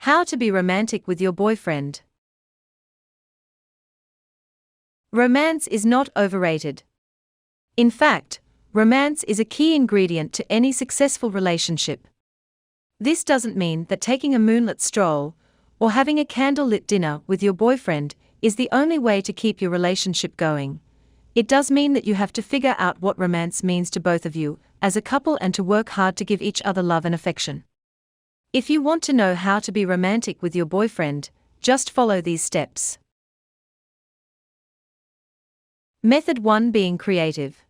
How to be romantic with your boyfriend. Romance is not overrated. In fact, romance is a key ingredient to any successful relationship. This doesn't mean that taking a moonlit stroll or having a candlelit dinner with your boyfriend is the only way to keep your relationship going. It does mean that you have to figure out what romance means to both of you as a couple and to work hard to give each other love and affection. If you want to know how to be romantic with your boyfriend, just follow these steps. Method 1. Being creative.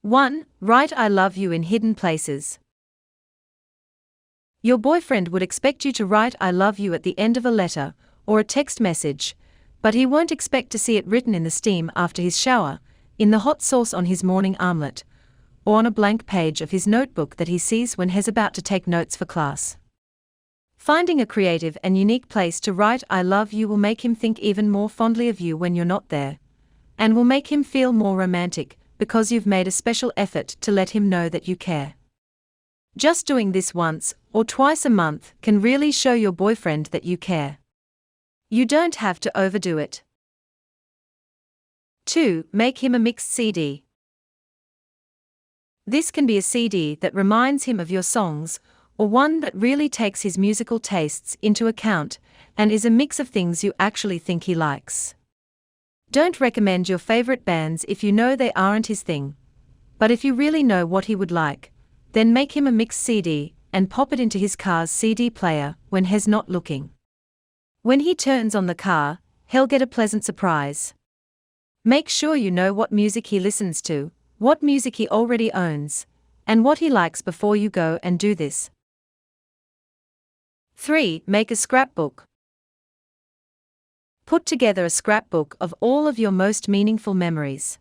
1. Write "I love you" in hidden places. Your boyfriend would expect you to write "I love you" at the end of a letter or a text message, but he won't expect to see it written in the steam after his shower, in the hot sauce on his morning omelette, or on a blank page of his notebook that he sees when he's about to take notes for class. Finding a creative and unique place to write "I love you" will make him think even more fondly of you when you're not there, and will make him feel more romantic because you've made a special effort to let him know that you care. Just doing this once or twice a month can really show your boyfriend that you care. You don't have to overdo it. 2. Make him a mixed CD. This can be a CD that reminds him of your songs, or one that really takes his musical tastes into account and is a mix of things you actually think he likes. Don't recommend your favorite bands if you know they aren't his thing. But if you really know what he would like, then make him a mixed CD and pop it into his car's CD player when he's not looking. When he turns on the car, he'll get a pleasant surprise. Make sure you know what music he listens to, what music he already owns, and what he likes before you go and do this. 3. Make a scrapbook. Put together a scrapbook of all of your most meaningful memories.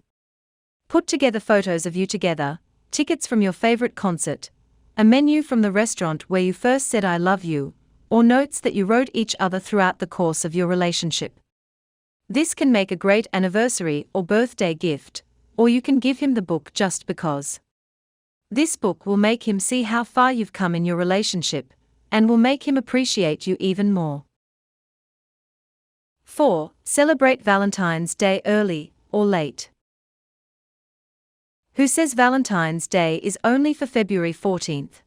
Put together photos of you together, tickets from your favorite concert, a menu from the restaurant where you first said "I love you," or notes that you wrote each other throughout the course of your relationship. This can make a great anniversary or birthday gift, or you can give him the book just because. This book will make him see how far you've come in your relationship, and will make him appreciate you even more. 4. Celebrate Valentine's Day early or late. Who says Valentine's Day is only for February 14th?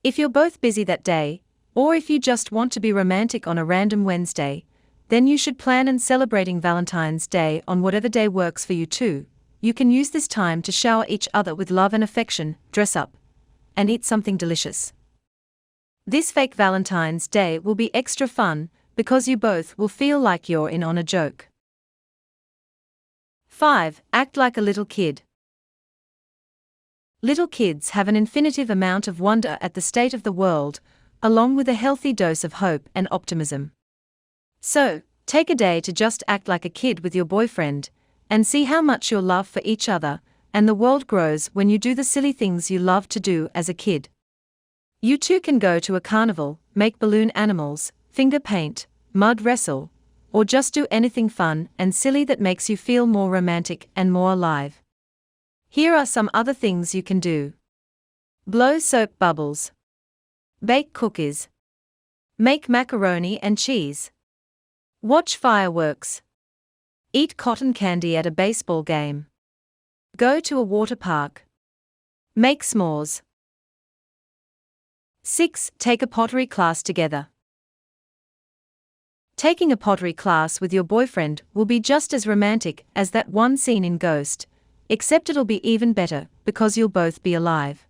If you're both busy that day, or if you just want to be romantic on a random Wednesday, then you should plan on celebrating Valentine's Day on whatever day works for you too. You can use this time to shower each other with love and affection, dress up, and eat something delicious. This fake Valentine's Day will be extra fun because you both will feel like you're in on a joke. 5. Act like a little kid. Little kids have an infinitive amount of wonder at the state of the world, along with a healthy dose of hope and optimism. So, take a day to just act like a kid with your boyfriend, and see how much your love for each other and the world grows when you do the silly things you loved to do as a kid. You two can go to a carnival, make balloon animals, finger paint, mud wrestle, or just do anything fun and silly that makes you feel more romantic and more alive. Here are some other things you can do. Blow soap bubbles. Bake cookies. Make macaroni and cheese. Watch fireworks. Eat cotton candy at a baseball game. Go to a water park. Make s'mores. 6. Take a pottery class together. Taking a pottery class with your boyfriend will be just as romantic as that one scene in Ghost, except it'll be even better because you'll both be alive.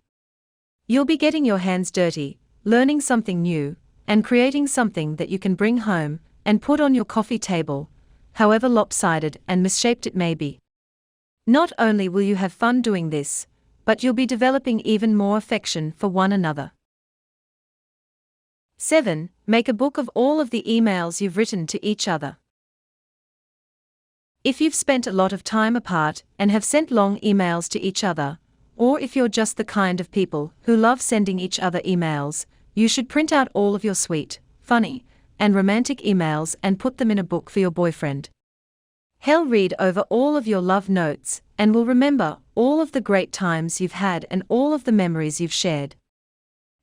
You'll be getting your hands dirty, learning something new, and creating something that you can bring home and put on your coffee table, however lopsided and misshaped it may be. Not only will you have fun doing this, but you'll be developing even more affection for one another. 7. Make a book of all of the emails you've written to each other. If you've spent a lot of time apart and have sent long emails to each other, or if you're just the kind of people who love sending each other emails, you should print out all of your sweet, funny, and romantic emails and put them in a book for your boyfriend. He'll read over all of your love notes and will remember all of the great times you've had and all of the memories you've shared.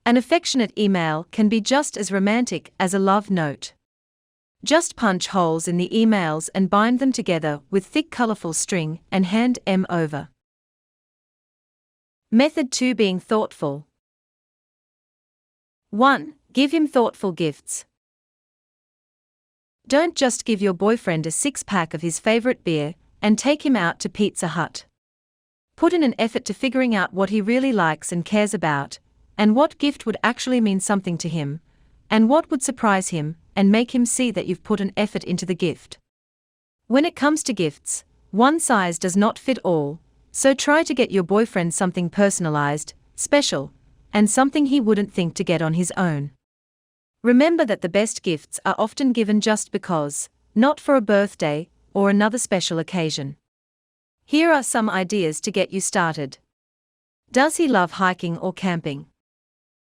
An affectionate email can be just as romantic as a love note. Just punch holes in the emails and bind them together with thick colorful string and hand them over. Method 2: being thoughtful. 1. Give him thoughtful gifts. Don't just give your boyfriend a 6-pack of his favorite beer and take him out to Pizza Hut. Put in an effort to figuring out what he really likes and cares about, and what gift would actually mean something to him, and what would surprise him and make him see that you've put an effort into the gift. When it comes to gifts, one size does not fit all, so try to get your boyfriend something personalized, special, and something he wouldn't think to get on his own. Remember that the best gifts are often given just because, not for a birthday or another special occasion. Here are some ideas to get you started. Does he love hiking or camping?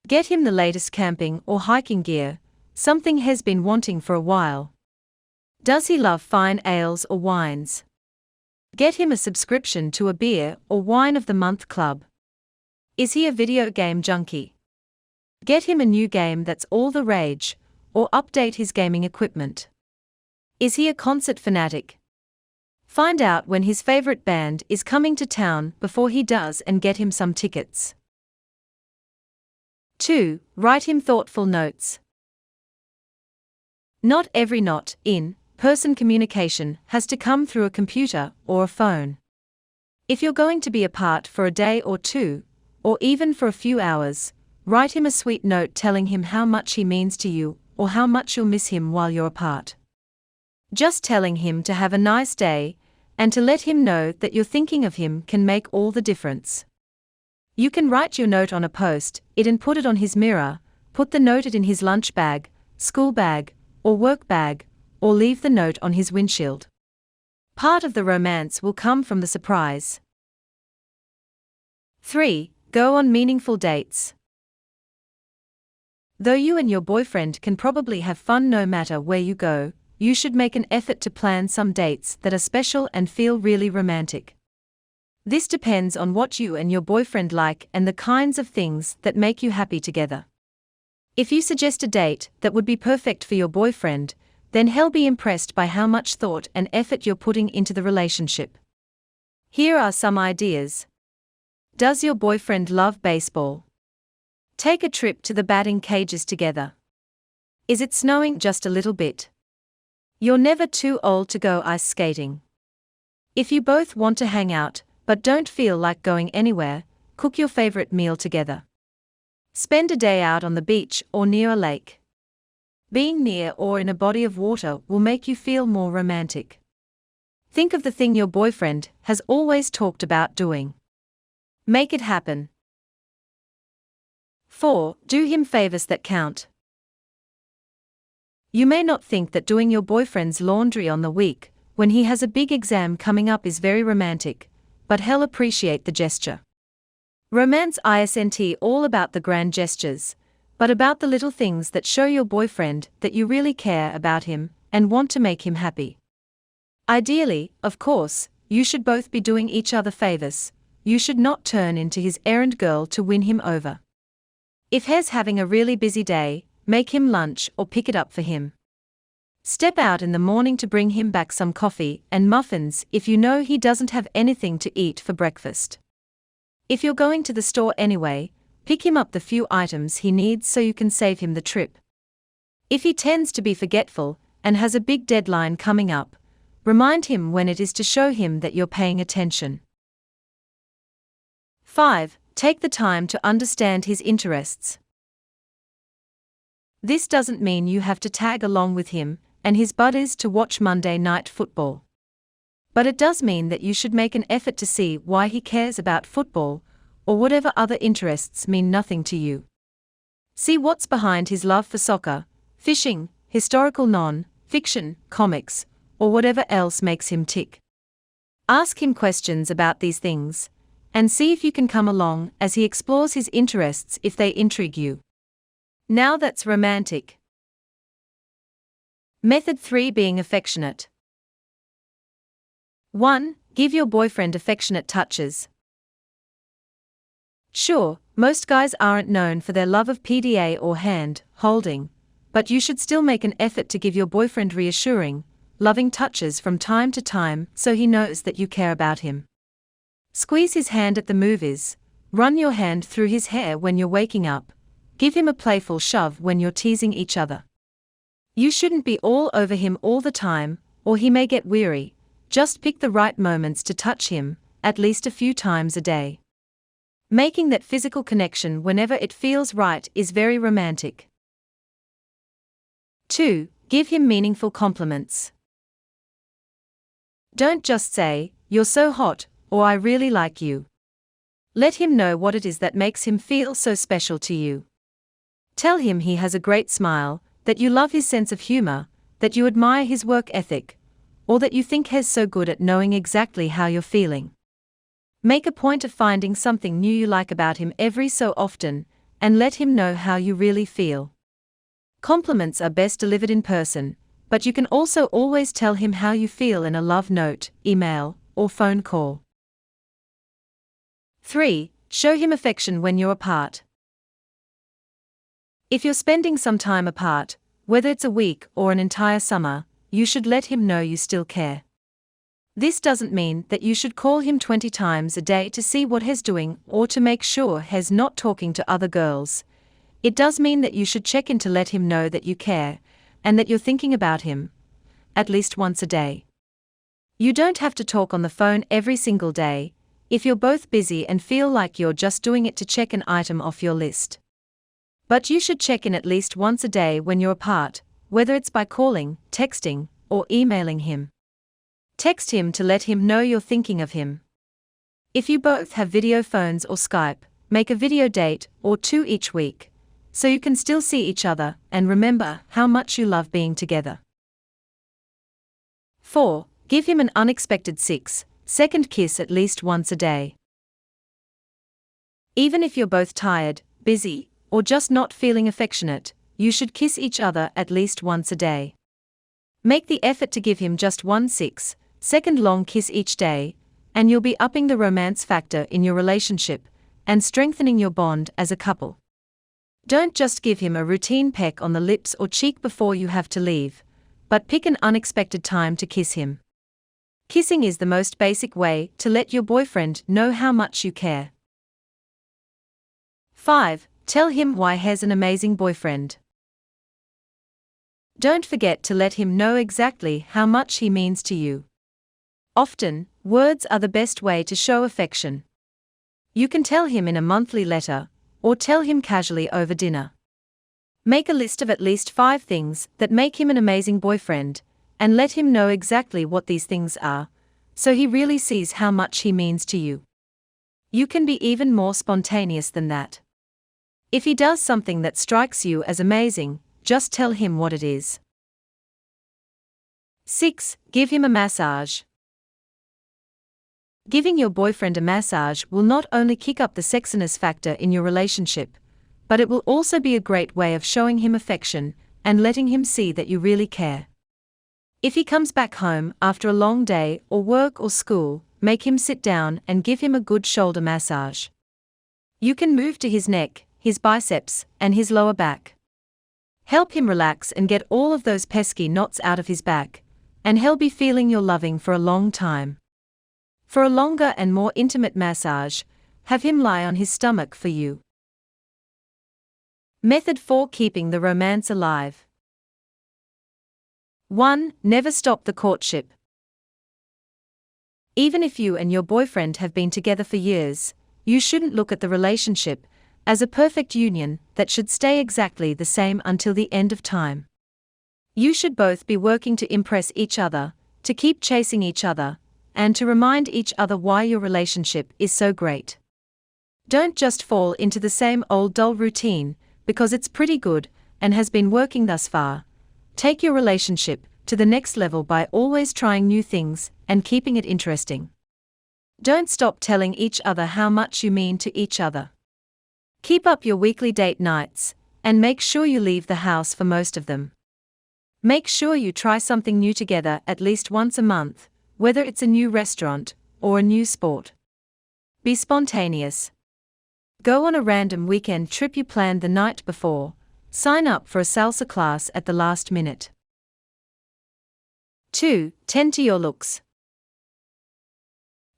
Get him the latest camping or hiking gear, something he's been wanting for a while. Does he love fine ales or wines? Get him a subscription to a beer or wine of the month club. Is he a video game junkie? Get him a new game that's all the rage, or update his gaming equipment. Is he a concert fanatic? Find out when his favorite band is coming to town before he does and get him some tickets. 2. Write him thoughtful notes. Not every in-person communication has to come through a computer or a phone. If you're going to be apart for a day or two, or even for a few hours, write him a sweet note telling him how much he means to you or how much you'll miss him while you're apart. Just telling him to have a nice day and to let him know that you're thinking of him can make all the difference. You can write your note on a post-it and put it on his mirror, put the note in his lunch bag, school bag, or work bag, or leave the note on his windshield. Part of the romance will come from the surprise. 3. Go on meaningful dates. Though you and your boyfriend can probably have fun no matter where you go, you should make an effort to plan some dates that are special and feel really romantic. This depends on what you and your boyfriend like and the kinds of things that make you happy together. If you suggest a date that would be perfect for your boyfriend, then he'll be impressed by how much thought and effort you're putting into the relationship. Here are some ideas. Does your boyfriend love baseball? Take a trip to the batting cages together. Is it snowing just a little bit? You're never too old to go ice skating. If you both want to hang out, but don't feel like going anywhere, cook your favorite meal together. Spend a day out on the beach or near a lake. Being near or in a body of water will make you feel more romantic. Think of the thing your boyfriend has always talked about doing. Make it happen. 4. Do him favors that count. You may not think that doing your boyfriend's laundry on the week, when he has a big exam coming up, is very romantic, but he'll appreciate the gesture. Romance isn't all about the grand gestures, but about the little things that show your boyfriend that you really care about him and want to make him happy. Ideally, of course, you should both be doing each other favors. You should not turn into his errand girl to win him over. If he's having a really busy day, make him lunch or pick it up for him. Step out in the morning to bring him back some coffee and muffins if you know he doesn't have anything to eat for breakfast. If you're going to the store anyway, pick him up the few items he needs so you can save him the trip. If he tends to be forgetful and has a big deadline coming up, remind him when it is to show him that you're paying attention. 5. Take the time to understand his interests. This doesn't mean you have to tag along with him and his buddies to watch Monday Night Football. But it does mean that you should make an effort to see why he cares about football, or whatever other interests mean nothing to you. See what's behind his love for soccer, fishing, historical non-fiction, comics, or whatever else makes him tick. Ask him questions about these things, and see if you can come along as he explores his interests if they intrigue you. Now that's romantic. Method 3: being affectionate. 1. Give your boyfriend affectionate touches. Sure, most guys aren't known for their love of PDA or hand holding, but you should still make an effort to give your boyfriend reassuring, loving touches from time to time so he knows that you care about him. Squeeze his hand at the movies, run your hand through his hair when you're waking up, give him a playful shove when you're teasing each other. You shouldn't be all over him all the time, or he may get weary. Just pick the right moments to touch him, at least a few times a day. Making that physical connection whenever it feels right is very romantic. 2. Give him meaningful compliments. Don't just say, "You're so hot," or "I really like you." Let him know what it is that makes him feel so special to you. Tell him he has a great smile, that you love his sense of humor, that you admire his work ethic, or that you think he's so good at knowing exactly how you're feeling. Make a point of finding something new you like about him every so often, and let him know how you really feel. Compliments are best delivered in person, but you can also always tell him how you feel in a love note, email, or phone call. 3. Show him affection when you're apart. If you're spending some time apart, whether it's a week or an entire summer, you should let him know you still care. This doesn't mean that you should call him 20 times a day to see what he's doing or to make sure he's not talking to other girls. It does mean that you should check in to let him know that you care, and that you're thinking about him, at least once a day. You don't have to talk on the phone every single day, if you're both busy and feel like you're just doing it to check an item off your list. But you should check in at least once a day when you're apart, whether it's by calling, texting, or emailing him. Text him to let him know you're thinking of him. If you both have video phones or Skype, make a video date or 2 each week, so you can still see each other and remember how much you love being together. 4. Give him an unexpected 6-second kiss at least once a day. Even if you're both tired, busy, or just not feeling affectionate, you should kiss each other at least once a day. Make the effort to give him just one 6-second long kiss each day, and you'll be upping the romance factor in your relationship and strengthening your bond as a couple. Don't just give him a routine peck on the lips or cheek before you have to leave, but pick an unexpected time to kiss him. Kissing is the most basic way to let your boyfriend know how much you care. 5. Tell him why he's an amazing boyfriend. Don't forget to let him know exactly how much he means to you. Often, words are the best way to show affection. You can tell him in a monthly letter, or tell him casually over dinner. Make a list of at least 5 things that make him an amazing boyfriend, and let him know exactly what these things are, so he really sees how much he means to you. You can be even more spontaneous than that. If he does something that strikes you as amazing, just tell him what it is. 6. Give him a massage. Giving your boyfriend a massage will not only kick up the sexiness factor in your relationship, but it will also be a great way of showing him affection and letting him see that you really care. If he comes back home after a long day or work or school, make him sit down and give him a good shoulder massage. You can move to his neck, his biceps, and his lower back. Help him relax and get all of those pesky knots out of his back, and he'll be feeling your loving for a long time. For a longer and more intimate massage, have him lie on his stomach for you. Method 4: Keeping the romance alive. 1. Never stop the courtship. Even if you and your boyfriend have been together for years, you shouldn't look at the relationship as a perfect union that should stay exactly the same until the end of time. You should both be working to impress each other, to keep chasing each other, and to remind each other why your relationship is so great. Don't just fall into the same old dull routine because it's pretty good and has been working thus far. Take your relationship to the next level by always trying new things and keeping it interesting. Don't stop telling each other how much you mean to each other. Keep up your weekly date nights, and make sure you leave the house for most of them. Make sure you try something new together at least once a month, whether it's a new restaurant or a new sport. Be spontaneous. Go on a random weekend trip you planned the night before. Sign up for a salsa class at the last minute. 2. Tend to your looks.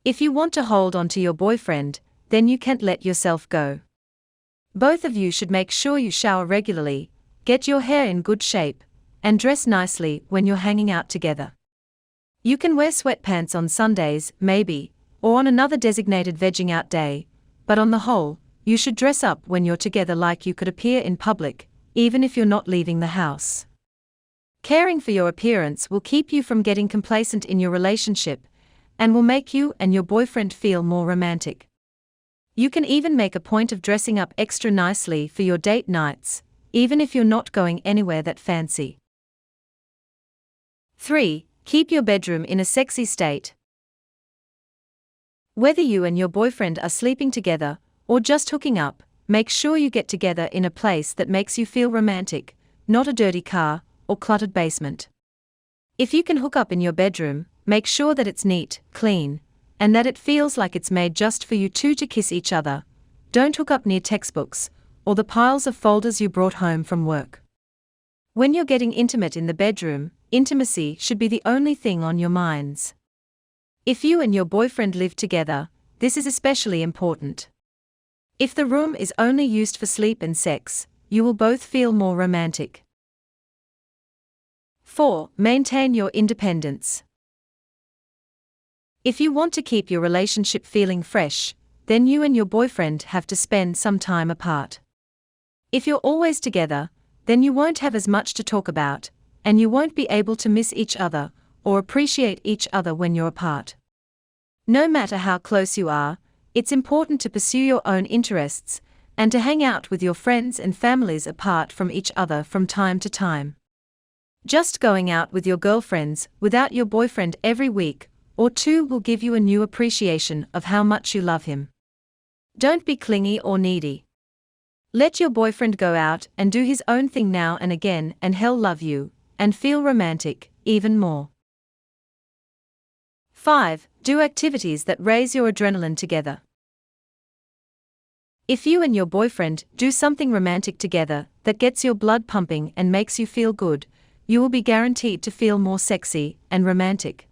If you want to hold on to your boyfriend, then you can't let yourself go. Both of you should make sure you shower regularly, get your hair in good shape, and dress nicely when you're hanging out together. You can wear sweatpants on Sundays, maybe, or on another designated vegging out day, but on the whole, you should dress up when you're together like you could appear in public, even if you're not leaving the house. Caring for your appearance will keep you from getting complacent in your relationship, and will make you and your boyfriend feel more romantic. You can even make a point of dressing up extra nicely for your date nights, even if you're not going anywhere that fancy. 3. Keep your bedroom in a sexy state. Whether you and your boyfriend are sleeping together, or just hooking up, make sure you get together in a place that makes you feel romantic, not a dirty car, or cluttered basement. If you can hook up in your bedroom, make sure that it's neat, clean, and that it feels like it's made just for you two to kiss each other. Don't hook up near textbooks, or the piles of folders you brought home from work. When you're getting intimate in the bedroom, intimacy should be the only thing on your minds. If you and your boyfriend live together, this is especially important. If the room is only used for sleep and sex, you will both feel more romantic. 4. Maintain your independence. If you want to keep your relationship feeling fresh, then you and your boyfriend have to spend some time apart. If you're always together, then you won't have as much to talk about, and you won't be able to miss each other, or appreciate each other when you're apart. No matter how close you are, it's important to pursue your own interests, and to hang out with your friends and families apart from each other from time to time. Just going out with your girlfriends without your boyfriend every week or two will give you a new appreciation of how much you love him. Don't be clingy or needy. Let your boyfriend go out and do his own thing now and again, and he'll love you and feel romantic even more. 5. Do activities that raise your adrenaline together. If you and your boyfriend do something romantic together that gets your blood pumping and makes you feel good, you will be guaranteed to feel more sexy and romantic.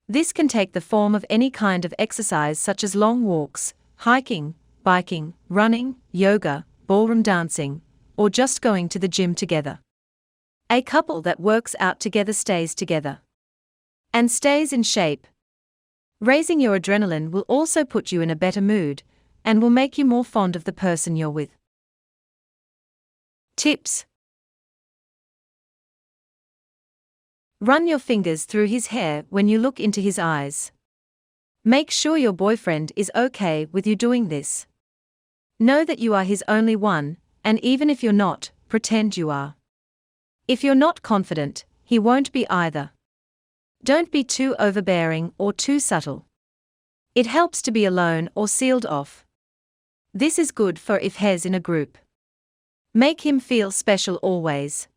This can take the form of any kind of exercise such as long walks, hiking, biking, running, yoga, ballroom dancing, or just going to the gym together. A couple that works out together stays together and stays in shape. Raising your adrenaline will also put you in a better mood and will make you more fond of the person you're with. Tips: run your fingers through his hair when you look into his eyes. Make sure your boyfriend is okay with you doing this. Know that you are his only one, and even if you're not, pretend you are. If you're not confident, he won't be either. Don't be too overbearing or too subtle. It helps to be alone or sealed off. This is good for if he's in a group. Make him feel special always.